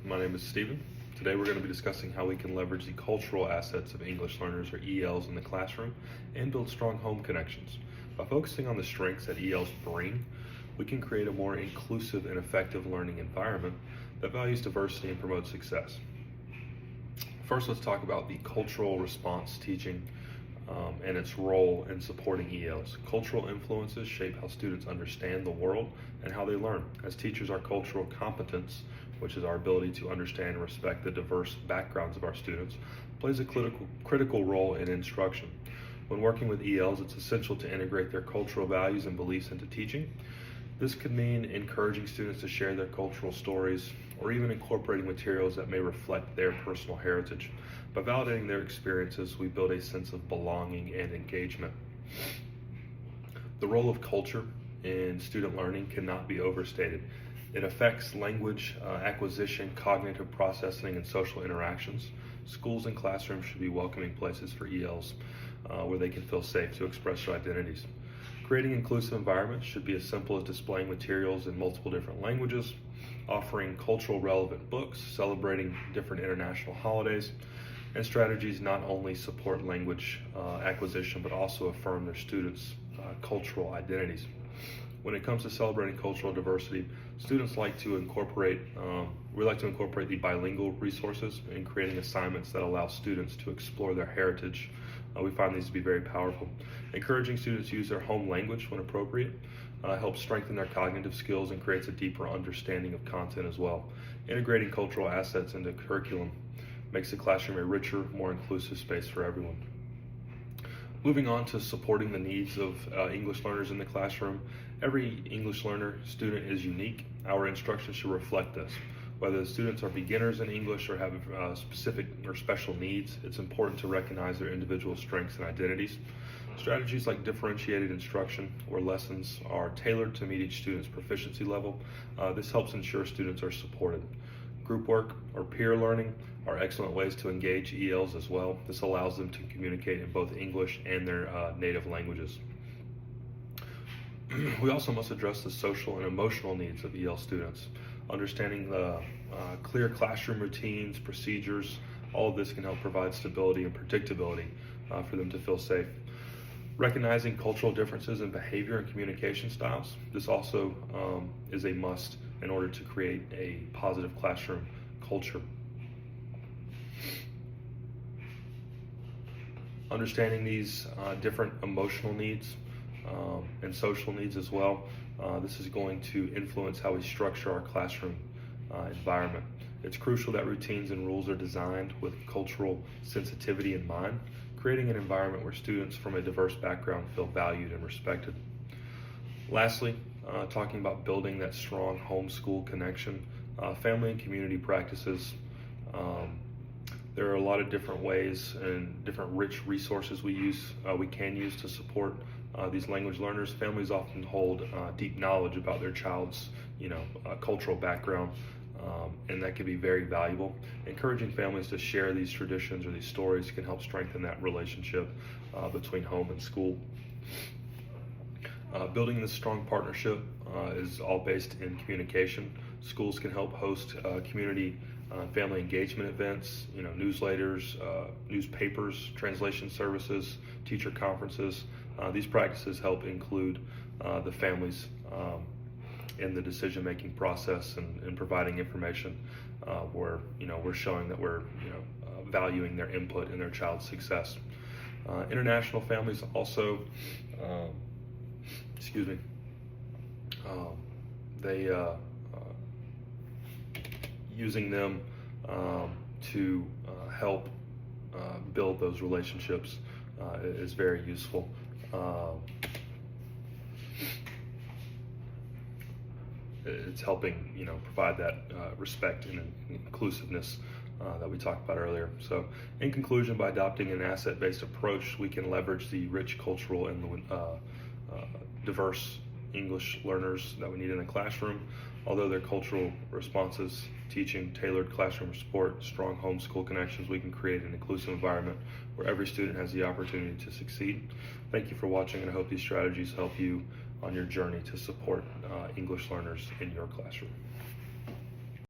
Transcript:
my name is Stephen. Today we're going to be discussing how we can leverage the cultural assets of English learners, or ELs, in the classroom and build strong home connections. By focusing on the strengths that ELs bring, we can create a more inclusive and effective learning environment that values diversity and promotes success. First, let's talk about the cultural response teaching and its role in supporting ELs. Cultural influences shape how students understand the world and how they learn. As teachers, our cultural competence, which is our ability to understand and respect the diverse backgrounds of our students, plays a critical role in instruction. When working with ELs, it's essential to integrate their cultural values and beliefs into teaching. This could mean encouraging students to share their cultural stories or even incorporating materials that may reflect their personal heritage. By validating their experiences, we build a sense of belonging and engagement. The role of culture in student learning cannot be overstated. It affects language acquisition, cognitive processing, and social interactions. Schools and classrooms should be welcoming places for ELs where they can feel safe to express their identities. Creating inclusive environments should be as simple as displaying materials in multiple different languages, offering cultural relevant books, celebrating different international holidays, and strategies not only support language acquisition but also affirm their students' cultural identities. When it comes to celebrating cultural diversity, students like to incorporate, we like to incorporate the bilingual resources in creating assignments that allow students to explore their heritage. We find these to be very powerful. Encouraging students to use their home language when appropriate helps strengthen their cognitive skills and creates a deeper understanding of content as well. Integrating cultural assets into curriculum makes the classroom a richer, more inclusive space for everyone. Moving on to supporting the needs of English learners in the classroom. Every English learner student is unique. Our instruction should reflect this. Whether the students are beginners in English or have specific or special needs, it's important to recognize their individual strengths and identities. Strategies like differentiated instruction, where lessons are tailored to meet each student's proficiency level, this helps ensure students are supported. Group work or peer learning are excellent ways to engage ELs as well. This allows them to communicate in both English and their native languages. We also must address the social and emotional needs of EL students. Understanding the clear classroom routines, procedures, all of this can help provide stability and predictability for them to feel safe. Recognizing cultural differences in behavior and communication styles, this also is a must in order to create a positive classroom culture. Understanding these different emotional needs and social needs as well, this is going to influence how we structure our classroom environment. It's crucial that routines and rules are designed with cultural sensitivity in mind, creating an environment where students from a diverse background feel valued and respected. Lastly, talking about building that strong homeschool connection, family and community practices. There are a lot of different ways and different rich resources we can use to support these language learners. Families often hold deep knowledge about their child's cultural background, and that can be very valuable. Encouraging families to share these traditions or these stories can help strengthen that relationship between home and school. Building this strong partnership is all based in communication. Schools can help host community family engagement events, newsletters, newspapers, translation services, teacher conferences. These practices help include the families in the decision-making process and providing information where we're showing that we're valuing their input in their child's success. International families also, using them to help build those relationships is very useful. It's helping provide that respect and inclusiveness that we talked about earlier. So in conclusion, by adopting an asset-based approach, we can leverage the rich cultural and diverse English learners that we need in the classroom. Although their cultural responses, teaching, tailored classroom support, strong homeschool connections, we can create an inclusive environment where every student has the opportunity to succeed. Thank you for watching, and I hope these strategies help you on your journey to support English learners in your classroom.